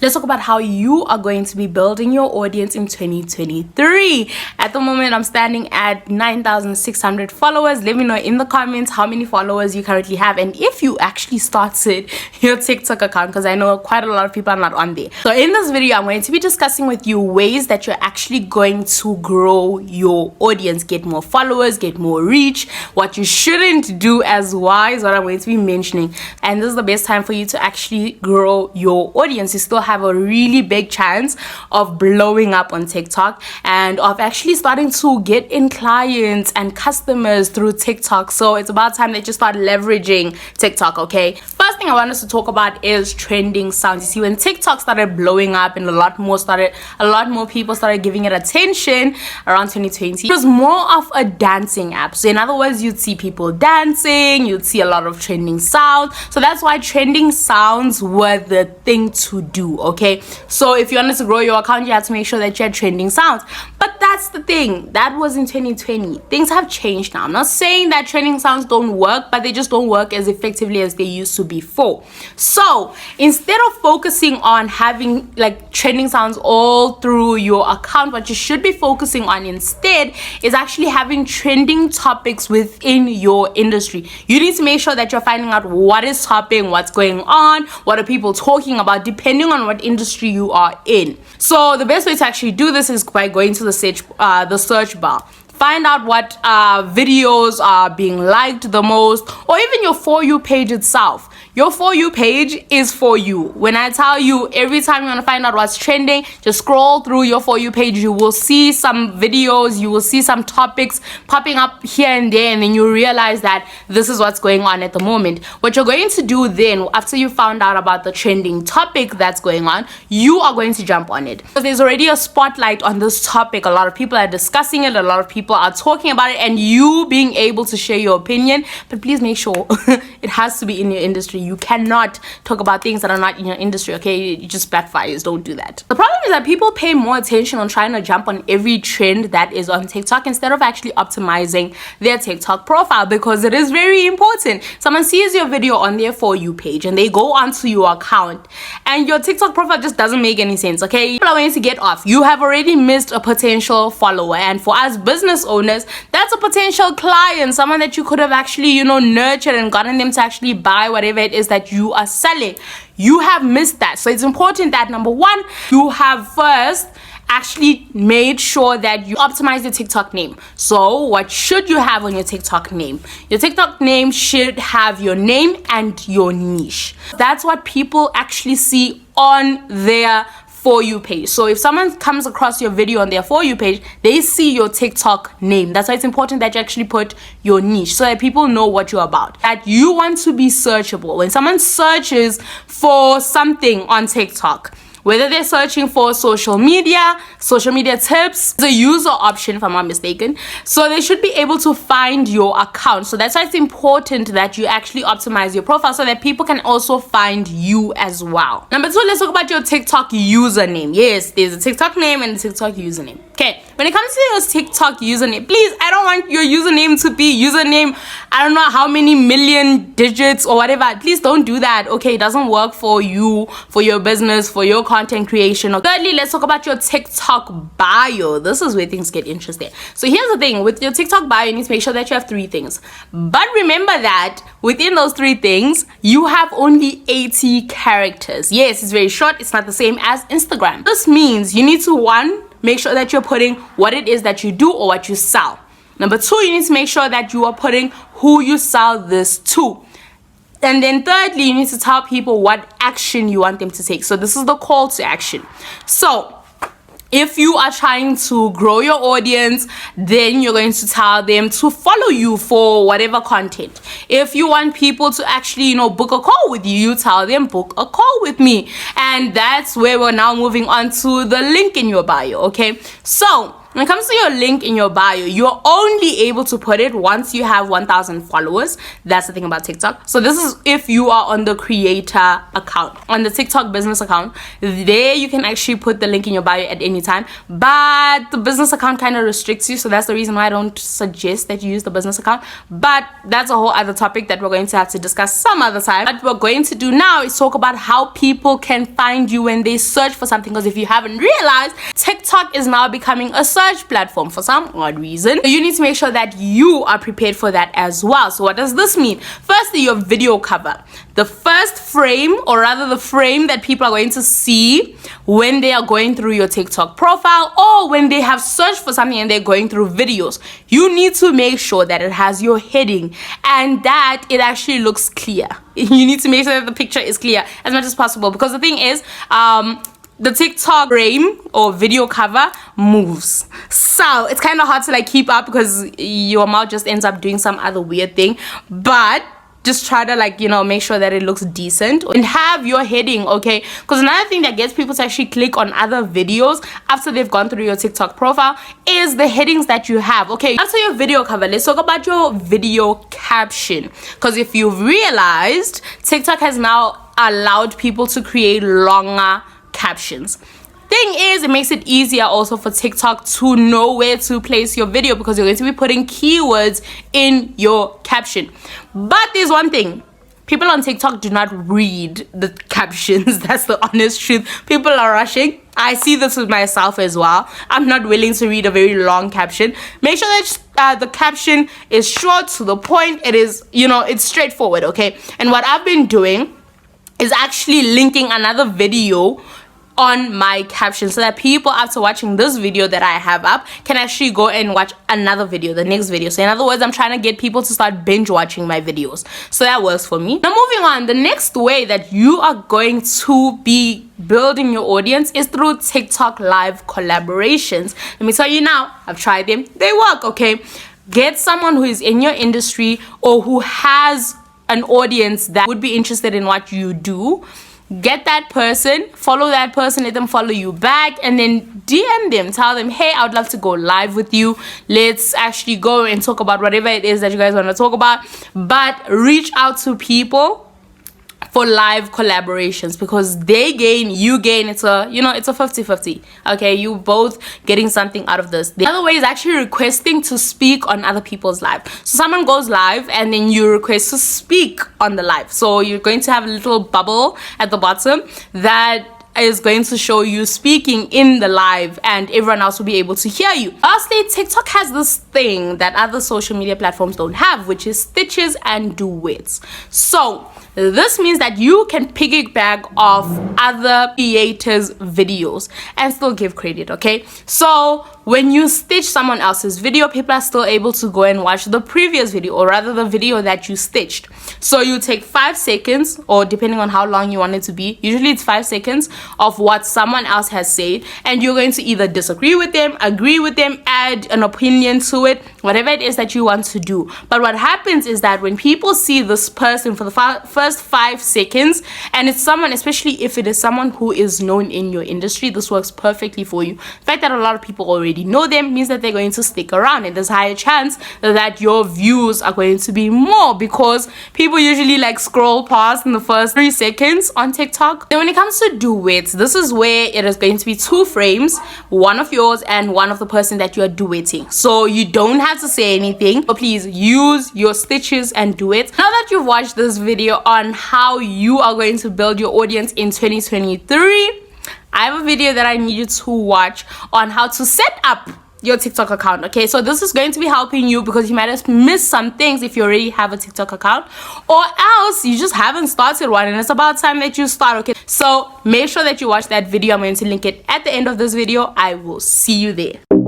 Let's talk about how you are going to be building your audience in 2023. At the moment, I'm standing at 9,600 followers. Let me know in the comments how many followers you currently have and if you actually started your TikTok account, because I know quite a lot of people are not on there. So in this video, I'm going to be discussing with you ways that you're actually going to grow your audience, get more followers, get more reach, what you shouldn't do as well is what I'm going to be mentioning. And this is the best time for you to actually grow your audience. You still have a really big chance of blowing up on TikTok and of actually starting to get in clients and customers through TikTok. So it's about time that you start leveraging TikTok, okay? First thing I want us to talk about is trending sounds. You see, when TikTok started blowing up and a lot more people started giving it attention around 2020, it was more of a dancing app. So in other words, you'd see people dancing, you'd see a lot of trending sounds. So that's why trending sounds were the thing to do, okay? So if you wanted to grow your account, you had to make sure that you had trending sounds. But that's the thing, that was in 2020. Things have changed now. I'm not saying that trending sounds don't work, but they just don't work as effectively as they used to before. So instead of focusing on having like trending sounds all through your account, what you should be focusing on instead is actually having trending topics within your industry. You need to make sure that you're finding out what is topping, what's going on, what are people talking about, depending on what industry you are in. So the best way to actually do this is by going to the search bar. Find out what videos are being liked the most, or even your For You page itself. Your For You page is for you. When I tell you every time you want to find out what's trending, just scroll through your For You page. You will see some videos, you will see some topics popping up here and there, and then you realize that this is what's going on at the moment. What you're going to do then, after you found out about the trending topic that's going on, you are going to jump on it. Because there's already a spotlight on this topic. A lot of people are discussing it, a lot of people are talking about it, and you being able to share your opinion. But please make sure it has to be in your industry. You cannot talk about things that are not in your industry, okay? It just backfires. Don't do that. The problem is that people pay more attention on trying to jump on every trend that is on TikTok instead of actually optimizing their TikTok profile, because it is very important. Someone sees your video on their For You page and they go onto your account and your TikTok profile just doesn't make any sense, okay? People are going to get off. You have already missed a potential follower, and for us business owners, that's a potential client, someone that you could have actually, nurtured and gotten them to actually buy whatever it is that you are selling. You have missed that. So it's important that, number one, you have first actually made sure that you optimize your TikTok name. So what should you have on your TikTok name? Your TikTok name should have your name and your niche. That's what people actually see on their For You page. So if someone comes across your video on their For You page, they see your TikTok name. That's why it's important that you actually put your niche so that people know what you're about. That you want to be searchable. When someone searches for something on TikTok, whether they're searching for social media tips, the user option if I'm not mistaken, so they should be able to find your account. So that's why it's important that you actually optimize your profile so that people can also find you as well. Number two, let's talk about your TikTok username. Yes, there's a TikTok name and a TikTok username. Okay, when it comes to your TikTok username, please, I don't want your username to be username, I don't know how many million digits or whatever. Please don't do that, okay? It doesn't work for you, for your business, for your content creation. Thirdly, let's talk about your TikTok bio. This is where things get interesting. So here's the thing, with your TikTok bio, you need to make sure that you have 3 things. But remember that within those 3 things, you have only 80 characters. Yes, it's very short. It's not the same as Instagram. This means you need to, 1, make sure that you're putting what it is that you do or what you sell. Number 2, you need to make sure that you are putting who you sell this to. And then thirdly, you need to tell people what action you want them to take. So this is the call to action. So if you are trying to grow your audience, then you're going to tell them to follow you for whatever content. If you want people to actually, book a call with you, you tell them book a call with me. And that's where we're now moving on to the link in your bio, okay? So when it comes to your link in your bio, you're only able to put it once you have 1,000 followers. That's the thing about TikTok. So this is if you are on the creator account. On the TikTok business account, there you can actually put the link in your bio at any time, but the business account kind of restricts you, so that's the reason why I don't suggest that you use the business account. But that's a whole other topic that we're going to have to discuss some other time. What we're going to do now is talk about how people can find you when they search for something, because if you haven't realized, TikTok is now becoming a search platform for some odd reason. So you need to make sure that you are prepared for that as well. So what does this mean? Firstly, your video cover. The first frame, or rather the frame that people are going to see when they are going through your TikTok profile, or when they have searched for something and they're going through videos, you need to make sure that it has your heading and that it actually looks clear. You need to make sure that the picture is clear as much as possible, because the thing is, the TikTok frame or video cover moves, so it's kind of hard to like keep up because your mouth just ends up doing some other weird thing. But just try to like, you know, make sure that it looks decent and have your heading, okay? Because another thing that gets people to actually click on other videos after they've gone through your TikTok profile is the headings that you have, okay? After your video cover, let's talk about your video caption, because if you've realized, TikTok has now allowed people to create longer captions. Thing is, it makes it easier also for TikTok to know where to place your video, because you're going to be putting keywords in your caption. But there's one thing, people on TikTok do not read the captions. That's the honest truth. People are rushing. I see this with myself as well. I'm not willing to read a very long caption. Make sure that the caption is short, to the point. It is, you know, it's straightforward, okay? And what I've been doing is actually linking another video on my caption, so that people after watching this video that I have up can actually go and watch another video, the next video. So in other words, I'm trying to get people to start binge watching my videos, so that works for me. Now moving on, the next way that you are going to be building your audience is through TikTok live collaborations. Let me tell you now, I've tried them, they work, okay? Get someone who is in your industry or who has an audience that would be interested in what you do. Get that person, follow that person, let them follow you back, and then DM them, tell them, hey, I would love to go live with you. Let's actually go and talk about whatever it is that you guys want to talk about. But reach out to people for live collaborations, because they gain, you gain. It's a, you know, it's a 50-50, okay? You both getting something out of this. The other way is actually requesting to speak on other people's live. So someone goes live and then you request to speak on the live. So you're going to have a little bubble at the bottom that is going to show you speaking in the live, and everyone else will be able to hear you. Lastly, TikTok has this thing that other social media platforms don't have, which is stitches and duets. So this means that you can piggyback off other creators' videos and still give credit, okay? So when you stitch someone else's video, people are still able to go and watch the previous video, or rather the video that you stitched. So you take 5 seconds, or depending on how long you want it to be, usually it's 5 seconds of what someone else has said, and you're going to either disagree with them, agree with them, add an opinion to it, whatever it is that you want to do. But what happens is that when people see this person for the first 5 seconds, and it's someone, especially if it is someone who is known in your industry, this works perfectly for you. The fact that a lot of people already know them means that they're going to stick around, and there's a higher chance that your views are going to be more, because people usually like scroll past in the first 3 seconds on TikTok. Then when it comes to duets, this is where it is going to be 2 frames, one of yours and one of the person that you are duetting. So you don't have to say anything, but please use your stitches and duets. Now that you've watched this video on how you are going to build your audience in 2023, I have a video that I need you to watch on how to set up your TikTok account, okay? So this is going to be helping you, because you might have missed some things if you already have a TikTok account, or else you just haven't started one and it's about time that you start, okay? So make sure that you watch that video. I'm going to link it at the end of this video. I will see you there.